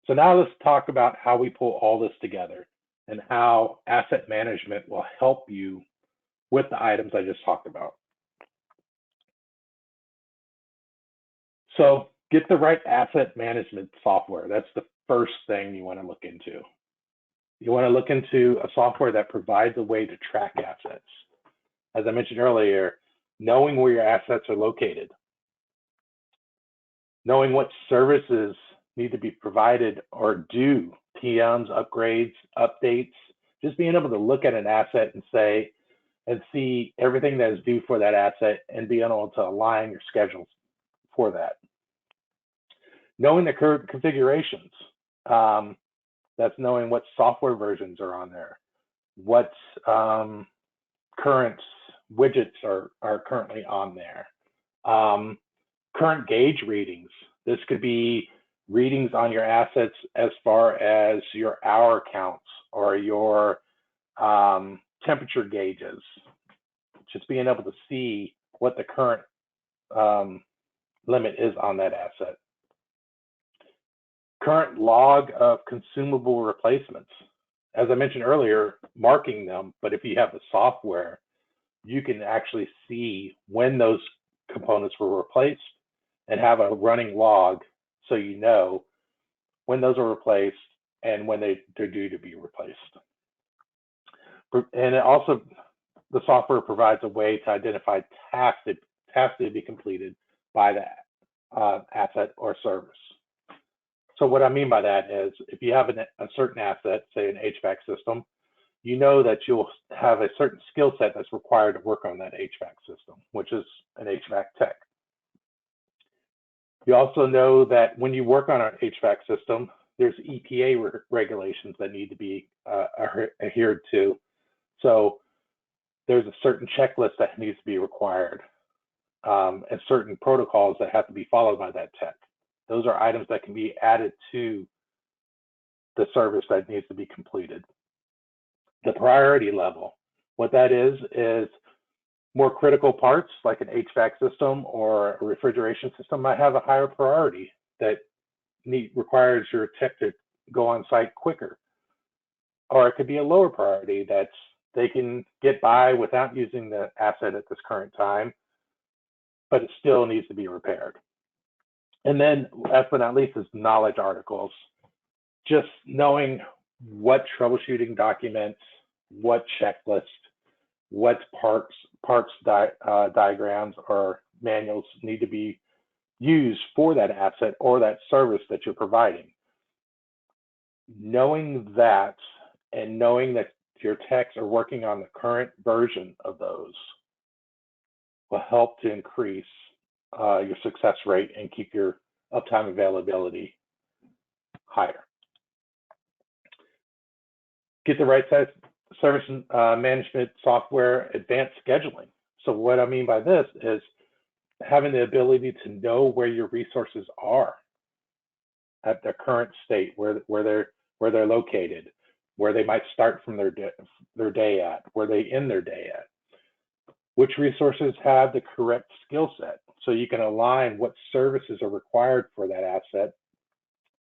So now let's talk about how we pull all this together and how asset management will help you with the items I just talked about. So get the right asset management software. That's the first thing you want to look into. You want to look into a software that provides a way to track assets. As I mentioned earlier, knowing where your assets are located, knowing what services need to be provided or due, PMs, upgrades, updates, just being able to look at an asset and say, and see everything that is due for that asset and being able to align your schedules for that. Knowing the current configurations, that's knowing what software versions are on there, what current widgets are currently on there. Current gauge readings. This could be readings on your assets as far as your hour counts or your temperature gauges. Just being able to see what the current limit is on that asset. Current log of consumable replacements. As I mentioned earlier, marking them, but if you have the software, you can actually see when those components were replaced and have a running log so you know when those are replaced and when they're due to be replaced. And it also, the software provides a way to identify tasks to be completed by that asset or service. So what I mean by that is if you have a certain asset, say an HVAC system, you know that you'll have a certain skill set that's required to work on that HVAC system, which is an HVAC tech. You also know that when you work on an HVAC system, there's EPA regulations that need to be adhered to. So there's a certain checklist that needs to be required and certain protocols that have to be followed by that tech. Those are items that can be added to the service that needs to be completed. The priority level, what that is more critical parts like an HVAC system or a refrigeration system might have a higher priority that requires your tech to go on site quicker. Or it could be a lower priority that they can get by without using the asset at this current time, but it still needs to be repaired. And then last but not least is knowledge articles. Just knowing what troubleshooting documents, what checklist, what parts diagrams or manuals need to be used for that asset or that service that you're providing. Knowing that and knowing that your techs are working on the current version of those will help to increase your success rate and keep your uptime availability higher. Get the right service management software, advanced scheduling. So what I mean by this is having the ability to know where your resources are at their current state, where they're located, where they might start from their day at, where they end their day at, which resources have the correct skill set, so you can align what services are required for that asset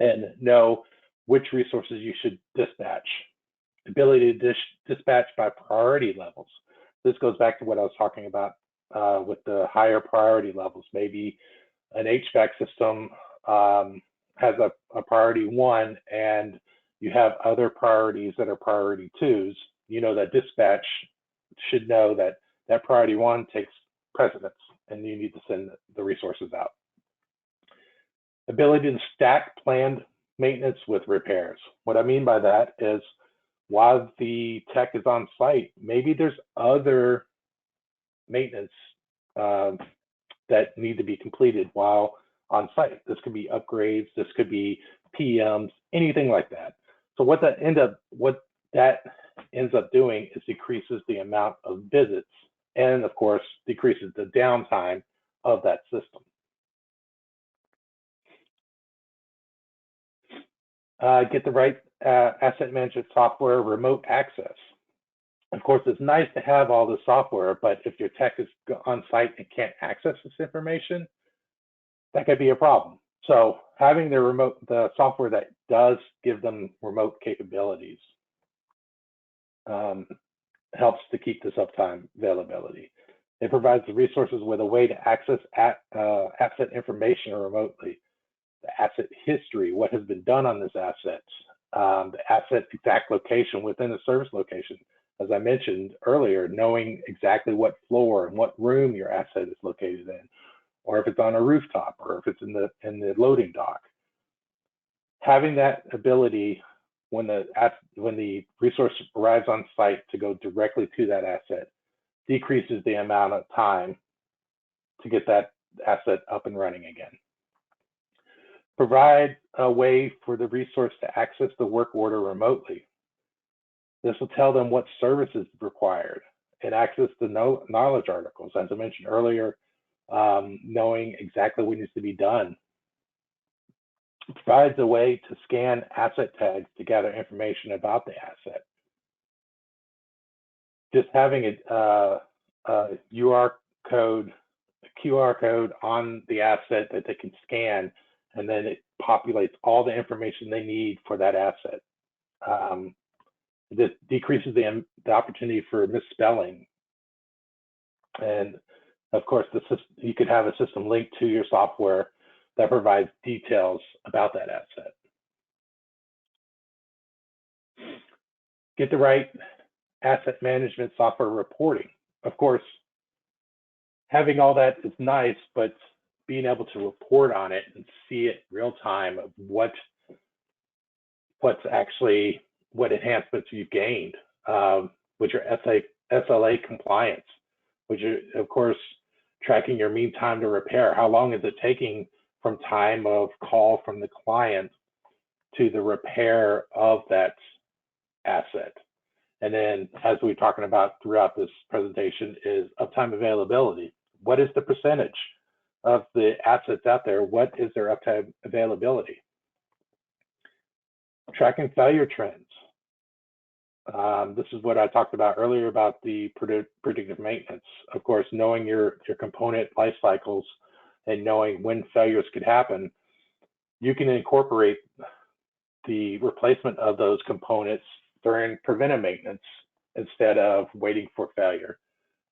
and know which resources you should dispatch. Ability to dispatch by priority levels. This goes back to what I was talking about with the higher priority levels. Maybe an HVAC system has a priority 1 and you have other priorities that are priority 2s. You know that dispatch should know that that priority 1 takes precedence and you need to send the resources out. Ability to stack planned maintenance with repairs. What I mean by that is while the tech is on site, maybe there's other maintenance that need to be completed while on site. This could be upgrades, this could be PMs, anything like that. So what that ends up doing is decreases the amount of visits and of course decreases the downtime of that system. Get the right asset management software, remote access. Of course, it's nice to have all the software, but if your tech is on site and can't access this information, that could be a problem. So having the software that does give them remote capabilities helps to keep this uptime availability. It provides the resources with a way to access asset information remotely, the asset history, what has been done on this asset, the asset exact location within the service location. As I mentioned earlier, knowing exactly what floor and what room your asset is located in, or if it's on a rooftop, or if it's in the loading dock. Having that ability when the resource arrives on site to go directly to that asset decreases the amount of time to get that asset up and running again. Provide a way for the resource to access the work order remotely. This will tell them what services required and access the knowledge articles, as I mentioned earlier, knowing exactly what needs to be done. It provides a way to scan asset tags to gather information about the asset. Just having a QR code on the asset that they can scan, and then it populates all the information they need for that asset. This decreases the opportunity for misspelling. And of course, you could have a system linked to your software that provides details about that asset. Get the right asset management software reporting. Of course, having all that is nice, but being able to report on it and see it real time of what enhancements you've gained, which are SLA compliance, which are, of course, tracking your mean time to repair. How long is it taking from time of call from the client to the repair of that asset? And then, as we're talking about throughout this presentation, is uptime availability. What is the percentage of the assets out there? What is their uptime availability? Tracking failure trends. This is what I talked about earlier about the predictive maintenance. Of course, knowing your component life cycles and knowing when failures could happen, you can incorporate the replacement of those components during preventive maintenance instead of waiting for failure.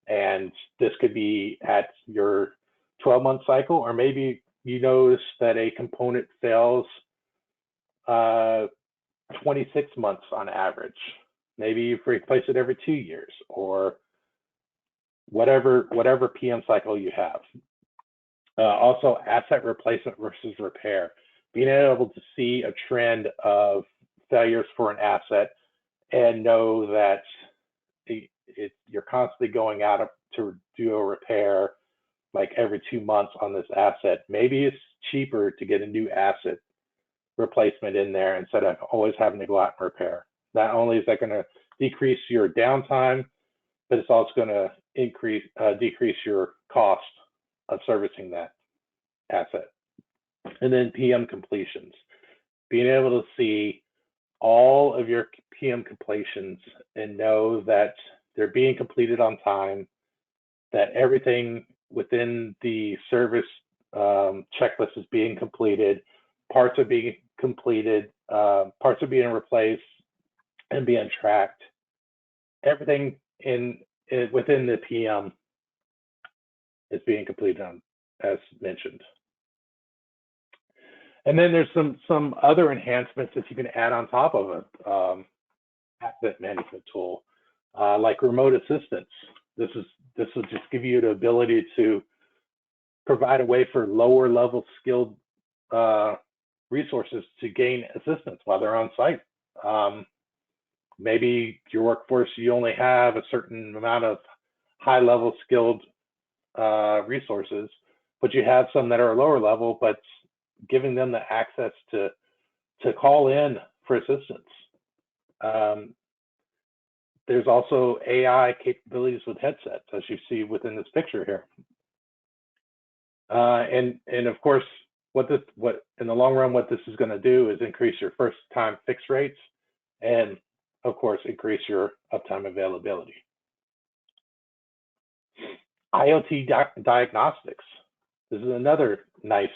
And this could be at your 12-month cycle, or maybe you notice that a component fails 26 months on average. Maybe you replace it every 2 years, or whatever PM cycle you have. Also, asset replacement versus repair. Being able to see a trend of failures for an asset and know that you're constantly going out to do a repair like every 2 months on this asset. Maybe it's cheaper to get a new asset replacement in there instead of always having to go out and repair. Not only is that going to decrease your downtime, but it's also going to decrease your cost of servicing that asset. And then PM completions, being able to see all of your PM completions and know that they're being completed on time, that everything within the service checklist is being completed, parts are being completed, parts are being replaced and being tracked. Everything within the PM is being completed as mentioned. And then there's some other enhancements that you can add on top of an asset management tool, like remote assistance. This will just give you the ability to provide a way for lower level skilled resources to gain assistance while they're on site. Maybe your workforce, you only have a certain amount of high level skilled resources, but you have some that are lower level, but giving them the access to call in for assistance. There's also AI capabilities with headsets, as you see within this picture here. And of course, what in the long run, what this is going to do is increase your first time fix rates, and of course, increase your uptime availability. IoT diagnostics. This is another nice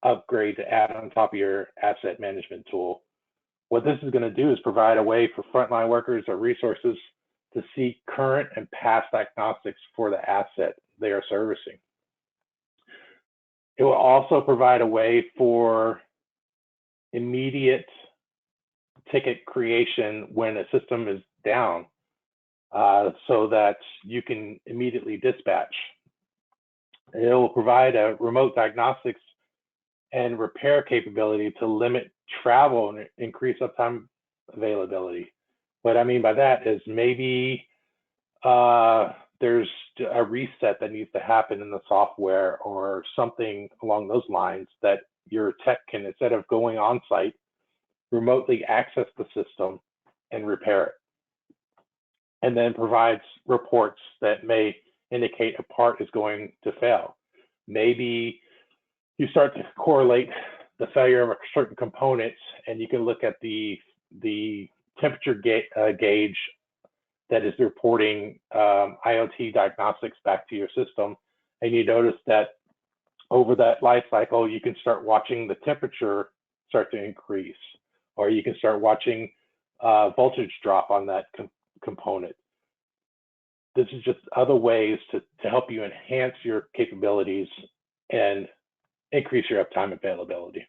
upgrade to add on top of your asset management tool. What this is going to do is provide a way for frontline workers or resources to see current and past diagnostics for the asset they are servicing. It will also provide a way for immediate ticket creation when a system is down, so that you can immediately dispatch. It will provide a remote diagnostics and repair capability to limit travel and increase uptime availability. What I mean by that is maybe there's a reset that needs to happen in the software or something along those lines that your tech can, instead of going on site, remotely access the system and repair it. And then provides reports that may indicate a part is going to fail. Maybe you start to correlate the failure of certain components, and you can look at the temperature gauge that is reporting IoT diagnostics back to your system, and you notice that over that life cycle, you can start watching the temperature start to increase, or you can start watching voltage drop on that component. This is just other ways to help you enhance your capabilities and increase your uptime availability.